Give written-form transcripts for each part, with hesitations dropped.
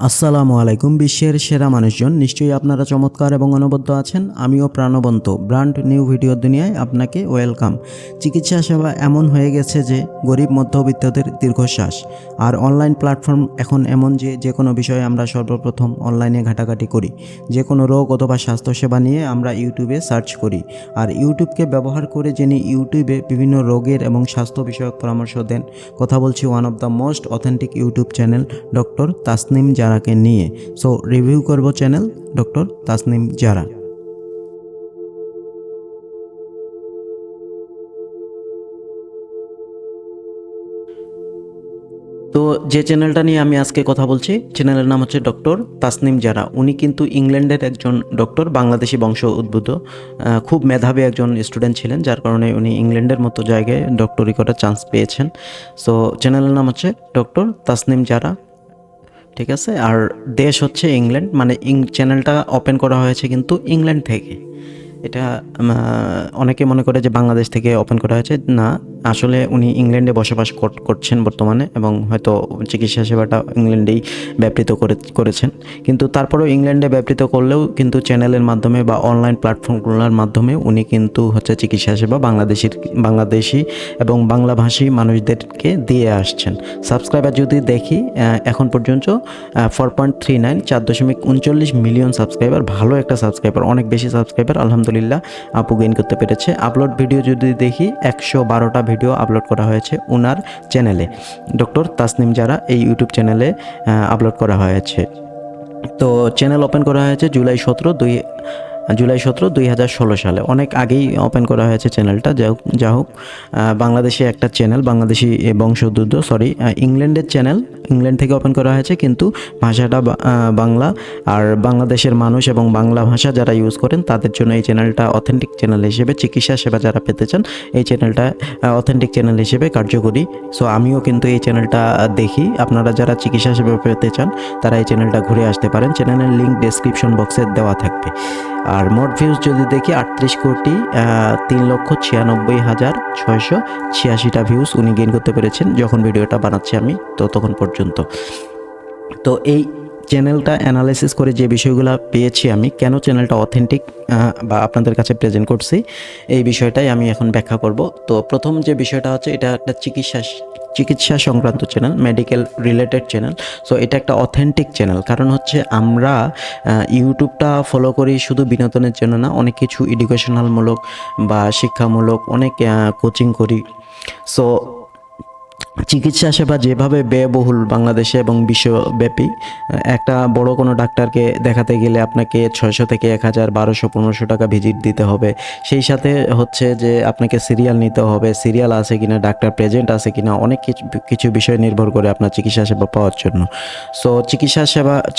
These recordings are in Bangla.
আসসালামু আলাইকুম। বিশ্বের সেরা মানুষজন, নিশ্চয়ই আপনারা চমৎকার এবং অনবদ্য আছেন। আমিও প্রাণবন্ত। ব্র্যান্ড নিউ ভিডিও দুনিয়ায় আপনাকে ওয়েলকাম। চিকিৎসা সেবা এমন হয়ে গেছে যে গরিব মধ্যবিত্তদের দীর্ঘশ্বাস। আর অনলাইন প্ল্যাটফর্ম এখন এমন যে কোনো বিষয়ে আমরা সর্বপ্রথম অনলাইনে ঘাটাঘাটি করি। যে কোনো রোগ অথবা স্বাস্থ্যসেবা নিয়ে আমরা ইউটিউবে সার্চ করি। আর ইউটিউবকে ব্যবহার করে যিনি ইউটিউবে বিভিন্ন রোগের এবং স্বাস্থ্য বিষয়ক পরামর্শ দেন, কথা বলছি one of the most authentic YouTube channel doctor Tasnim জারাকে নিয়ে। সো রিভিউ করব চ্যানেল ডক্টর তাসনিম জারা। তো যে চ্যানেলটা নিয়ে আমি আজকে কথা বলছি, চ্যানেলের নাম হচ্ছে ডক্টর তাসনিম জারা। উনি কিন্তু ইংল্যান্ডের একজন ডক্টর, বাংলাদেশি বংশ উদ্ভূত। খুব মেধাবী একজন স্টুডেন্ট ছিলেন, যার কারণে উনি ইংল্যান্ডের মতো জায়গায় ডক্টরি করার চান্স পেয়েছেন। সো চ্যানেলের নাম হচ্ছে ডক্টর তাসনিম জারা, ঠিক আছে। আর দেশ হচ্ছে ইংল্যান্ড, মানে চ্যানেলটা ওপেন করা হয়েছে কিন্তু ইংল্যান্ড থেকে। এটা অনেকে মনে করে যে বাংলাদেশ থেকে ওপেন করা হয়েছে, না, আসলে উনি ইংল্যান্ডে বসবাস করছেন বর্তমানে, এবং হয়তো চিকিৎসা সেবাটা ইংল্যান্ডেই ব্যাপৃত করেছেন। কিন্তু তারপরেও ইংল্যান্ডে ব্যাপৃত করলেও কিন্তু চ্যানেলের মাধ্যমে বা অনলাইন প্ল্যাটফর্মগুলোর মাধ্যমে উনি কিন্তু হচ্ছে চিকিৎসা সেবা বাংলাদেশি এবং বাংলাভাষী মানুষদেরকে দিয়ে আসছেন। সাবস্ক্রাইবার যদি দেখি, এখন পর্যন্ত 4.39 4.39 মিলিয়ন সাবস্ক্রাইবার। ভালো একটা সাবস্ক্রাইবার, অনেক বেশি সাবস্ক্রাইবার আলহামদুলিল্লাহ আপু গেইন করতে পেরেছে। আপলোড ভিডিও যদি দেখি, 112টা ভিডিও আপলোড করা হয়েছে ওনার চ্যানেলে, ডক্টর তাসনিম জারা এই ইউটিউব চ্যানেলে আপলোড করা হয়েছে। তো চ্যানেল ওপেন করা হয়েছে জুলাই 17, 2016 সালে। অনেক আগেই ওপেন করা হয়েছে চ্যানেলটা। যা হোক, বাংলাদেশে একটা চ্যানেল, বাংলাদেশি বংশোদ্ভূত, ইংল্যান্ডের চ্যানেল, ইংল্যান্ড থেকে ওপেন করা হয়েছে, কিন্তু ভাষাটা বাংলা। আর বাংলাদেশের মানুষ এবং বাংলা ভাষা যারা ইউজ করেন তাদের জন্য এই চ্যানেলটা অথেন্টিক চ্যানেল হিসেবে, চিকিৎসা সেবা যারা পেতে চান এই চ্যানেলটা অথেন্টিক চ্যানেল হিসেবে কার্যকরী। সো আমিও কিন্তু এই চ্যানেলটা দেখি। আপনারা যারা চিকিৎসা সেবা পেতে চান তারা এই চ্যানেলটা ঘুরে আসতে পারেন। চ্যানেলের লিঙ্ক ডেসক্রিপশন বক্সে দেওয়া থাকবে। আর মোট ভিউজ যদি দেখি, 38,93,686টা ভিউজ উনি গেইন করতে পেরেছেন যখন ভিডিওটা বানাচ্ছি আমি, তো তখন পর্যন্ত। তো এই চ্যানেলটা অ্যানালাইসিস করে যে বিষয়গুলো পেয়েছি আমি, কেন চ্যানেলটা অথেন্টিক বা আপনাদের কাছে প্রেজেন্ট করছি, এই বিষয়টাই আমি এখন ব্যাখ্যা করব। তো প্রথম যে বিষয়টা হচ্ছে, এটা একটা চিকিৎসা সংক্রান্ত channel, medical related channel. So এটা একটা অথেন্টিক চ্যানেল, কারণ হচ্ছে আমরা ইউটিউবটা ফলো করি শুধু বিনোদনের জন্য না, অনেক কিছু এডুকেশনালমূলক বা শিক্ষামূলক অনেক কোচিং করি। সো চিকিৎসা সেবা যেভাবে ব্যয়বহুল বাংলাদেশে এবং বিশ্বব্যাপী, একটা বড় কোনো ডাক্তারকে দেখাতে গেলে আপনাকে 600 থেকে 1000, 1200, 1500 টাকা ভিজিট দিতে হবে। সেই সাথে হচ্ছে যে আপনাকে সিরিয়াল নিতে হবে, সিরিয়াল আছে কিনা, ডাক্তার প্রেজেন্ট আছে কিনা, অনেক কিছু বিষয় নির্ভর করে আপনার চিকিৎসা সেবা পাওয়ার জন্য। সো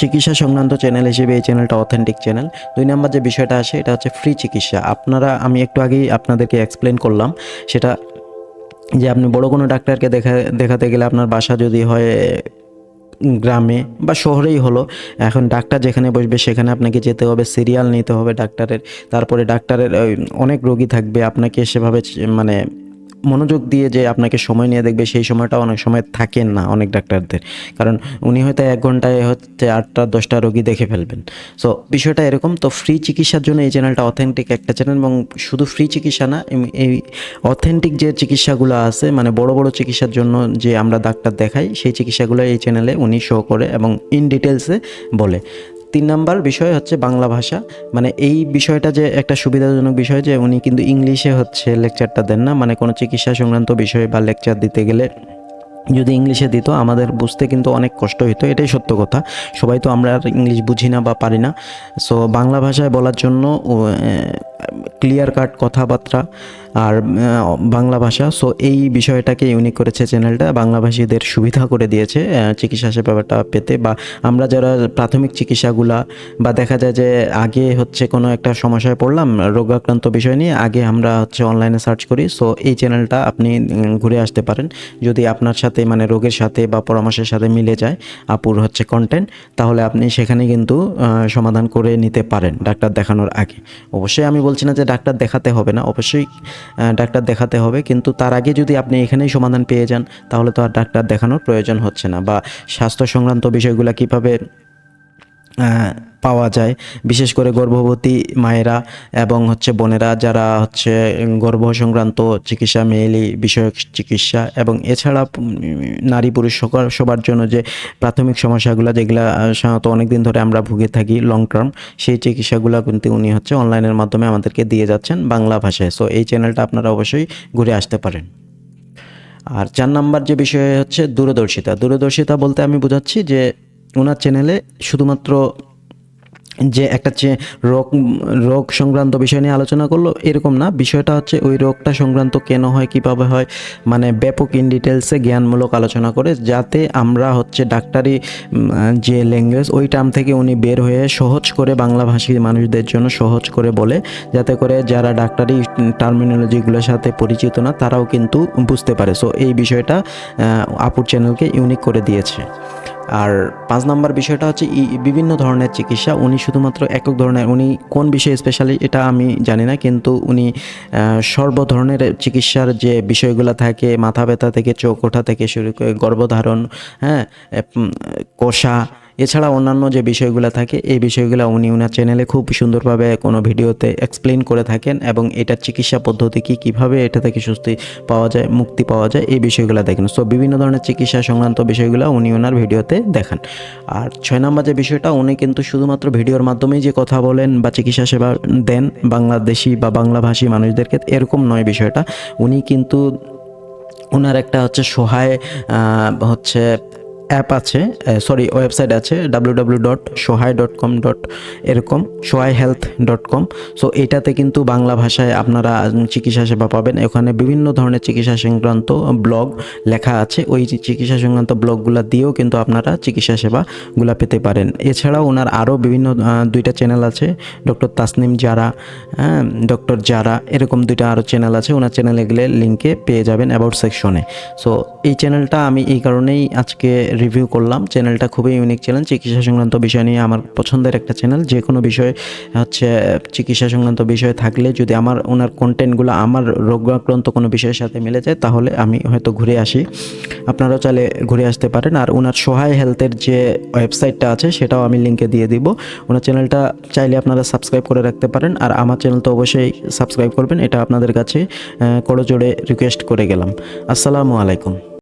চিকিৎসা সংক্রান্ত চ্যানেল হিসেবে এই চ্যানেলটা অথেন্টিক চ্যানেল। 2 নম্বর যে বিষয়টা আসে, এটা হচ্ছে ফ্রি চিকিৎসা। আমি একটু আগেই আপনাদেরকে এক্সপ্লেন করলাম, সেটা যে আপনি বড় কোনো ডাক্তারকে দেখাতে গেলে আপনার বাসা যদি হয় গ্রামে বা শহরেই হলো, এখন ডাক্তার যেখানে বসবে সেখানে আপনাকে যেতে হবে, সিরিয়াল নিতে হবে ডাক্তারের। তারপরে ডাক্তারের অনেক রোগী থাকবে, আপনাকে সেভাবে মানে মনোযোগ দিয়ে যে আপনাকে সময় নিয়ে দেখবে, সেই সময়টা অনেক সময় থাকেন না অনেক ডাক্তারদের, কারণ উনি হয়তো 1 ঘন্টায় হচ্ছে 8টা 10টা রোগী দেখে ফেলবেন। সো বিষয়টা এরকম। তো ফ্রি চিকিৎসার জন্য এই চ্যানেলটা অথেন্টিক একটা চ্যানেল, এবং শুধু ফ্রি চিকিৎসা না, এই অথেন্টিক যে চিকিৎসাগুলো আছে, মানে বড় বড় চিকিৎসার জন্য যে আমরা ডাক্তার দেখাই, সেই চিকিৎসাগুলো এই চ্যানেলে উনি শো করে এবং ইন ডিটেলসে বলে। 3 নাম্বার বিষয় হচ্ছে বাংলা ভাষা। মানে এই বিষয়টা যে একটা সুবিধাজনক বিষয় যে উনি কিন্তু ইংলিশে হচ্ছে লেকচারটা দেন না, মানে কোনো চিকিৎসা সংক্রান্ত বিষয় বা লেকচার দিতে গেলে যদি ইংলিশে দিত আমাদের বুঝতে কিন্তু অনেক কষ্ট হতো, এটাই সত্য কথা। সবাই তো আমরা আর ইংলিশ বুঝি না বা পারি না। সো বাংলা ভাষায় বলার জন্য ক্লিয়ার কাট কথাবার্তা আর বাংলা ভাষা। সো এই বিষয়টাকে ইউনিক করেছে চ্যানেলটা, বাংলাভাষীদের সুবিধা করে দিয়েছে চিকিৎসা সেবাটা পেতে। বা আমরা যারা প্রাথমিক চিকিৎসাগুলা, বা দেখা যায় যে আগে হচ্ছে কোনো একটা সমস্যায় পড়লাম রোগাক্রান্ত বিষয় নিয়ে, আগে আমরা হচ্ছে অনলাইনে সার্চ করি। সো এই চ্যানেলটা আপনি ঘুরে আসতে পারেন যদি আপনার সাথে মানে রোগের সাথে বা পরামর্শের সাথে মিলে যায় আপুর হচ্ছে কন্টেন্ট, তাহলে আপনি সেখানে কিন্তু সমাধান করে নিতে পারেন ডাক্তার দেখানোর আগে। অবশ্যই আমি বলছি না যে ডাক্তার দেখাতে হবে না, অবশ্যই ডাক্তার দেখাতে হবে, কিন্তু তার আগে যদি আপনি এখানেই সমাধান পেয়ে যান তাহলে তো আর ডাক্তার দেখানোর প্রয়োজন হচ্ছে না। বা স্বাস্থ্য সংক্রান্ত বিষয়গুলো কীভাবে পাওয়া যায়, বিশেষ করে গর্ভবতী মায়েরা এবং হচ্ছে বোনেরা যারা হচ্ছে গর্ভ সংক্রান্ত চিকিৎসা, মেয়েলি বিষয়ক চিকিৎসা এবং এছাড়া নারী পুরুষ সবার জন্য যে প্রাথমিক সমস্যাগুলো যেগুলো সাধারণত অনেক দিন ধরে আমরা ভুগে থাকি লং টার্ম, সেই চিকিৎসাগুলো কিন্তু উনি হচ্ছে অনলাইনের মাধ্যমে আমাদেরকে দিয়ে যাচ্ছেন বাংলা ভাষায়। সো এই চ্যানেলটা আপনারা অবশ্যই ঘুরে আসতে পারেন। আর 4 নাম্বার যে বিষয় হচ্ছে দূরদর্শিতা বলতে আমি বোঝাচ্ছি যে ওনার চ্যানেলে শুধুমাত্র যে একটা রোগ সংক্রান্ত বিষয় নিয়ে আলোচনা করলো এরকম না, বিষয়টা হচ্ছে ওই রোগটা সংক্রান্ত কেন হয়, কীভাবে হয়, মানে ব্যাপক ইন ডিটেলসে জ্ঞানমূলক আলোচনা করে, যাতে আমরা হচ্ছে ডাক্তারি যে ল্যাঙ্গুয়েজ ওই টার্ম থেকে উনি বের হয়ে সহজ করে বাংলাভাষী মানুষদের জন্য সহজ করে বলে, যাতে করে যারা ডাক্তারি টার্মিনোলজিগুলোর সাথে পরিচিত না তারাও কিন্তু বুঝতে পারে। সো এই বিষয়টা আপুর চ্যানেলকে ইউনিক করে দিয়েছে। আর 5 নাম্বার বিষয়টা হচ্ছে বিভিন্ন ধরনের চিকিৎসা, উনি শুধুমাত্র একক ধরনের, উনি কোন বিষয়ে স্পেশালি এটা আমি জানি না, কিন্তু উনি সর্ব ধরনের চিকিৎসার যে বিষয়গুলো থাকে, মাথা ব্যথা থেকে চোখ ওঠা থেকে শুরু করে গর্ভধারণ, হ্যাঁ, কষা, এছাড়া অন্যান্য যে বিষয়গুলো থাকে এই বিষয়গুলো উনি ওনার চ্যানেলে খুব সুন্দরভাবে কোনো ভিডিওতে এক্সপ্লেন করে থাকেন এবং এটার চিকিৎসা পদ্ধতি কীভাবে এটা থেকে সুস্থি পাওয়া যায়, মুক্তি পাওয়া যায়, এই বিষয়গুলো দেখেন। সো বিভিন্ন ধরনের চিকিৎসা সংক্রান্ত বিষয়গুলো উনি ওনার ভিডিওতে দেখান। আর 6 নম্বর যে বিষয়টা, উনি কিন্তু শুধুমাত্র ভিডিওর মাধ্যমেই যে কথা বলেন বা চিকিৎসা সেবা দেন বাংলাদেশি বা বাংলাভাষী মানুষদেরকে, এরকম নয় বিষয়টা। উনি কিন্তু ওনার একটা হচ্ছে সহায় হচ্ছে অ্যাপ আছে, ওয়েবসাইট আছে www.sohay.com এরকম sohayhealth.com। সো এটাতে কিন্তু বাংলা ভাষায় আপনারা চিকিৎসা সেবা পাবেন। ওখানে বিভিন্ন ধরনের চিকিৎসা সংক্রান্ত ব্লগ লেখা আছে, ওই চিকিৎসা সংক্রান্ত ব্লগগুলো দিয়েও কিন্তু আপনারা চিকিৎসা সেবাগুলো পেতে পারেন। এছাড়াও ওনার আরও বিভিন্ন 2টা চ্যানেল আছে, ডক্টর তাসনিম জারা, ডক্টর জারা, এরকম 2টা আরও চ্যানেল আছে। ওনার চ্যানেলে গেলে লিঙ্কে পেয়ে যাবেন অ্যাবাউট সেকশনে। সো এই চ্যানেলটা আমি এই কারণেই আজকে রিভিউ করলাম। চ্যানেলটা খুবই ইউনিক চ্যানেল, চিকিৎসা সংক্রান্ত বিষয় নিয়ে আমার পছন্দের একটা চ্যানেল। যে কোনো বিষয় হচ্ছে চিকিৎসা সংক্রান্ত বিষয় থাকলে যদি ওনার কন্টেন্টগুলো আমার রোগাক্রান্ত কোনো বিষয়ের সাথে মিলে যায় তাহলে আমি হয়তো ঘুরে আসি, আপনারাও চাইলে ঘুরে আসতে পারেন। আর ওনার সোহায় হেলথের যে ওয়েবসাইটটা আছে সেটাও আমি লিঙ্কে দিয়ে দিব। ওনার চ্যানেলটা চাইলে আপনারা সাবস্ক্রাইব করে রাখতে পারেন, আর আমার চ্যানেল তো অবশ্যই সাবস্ক্রাইব করবেন, এটা আপনাদের কাছে করজোড়ে রিকোয়েস্ট করে গেলাম। আসসালামু আলাইকুম।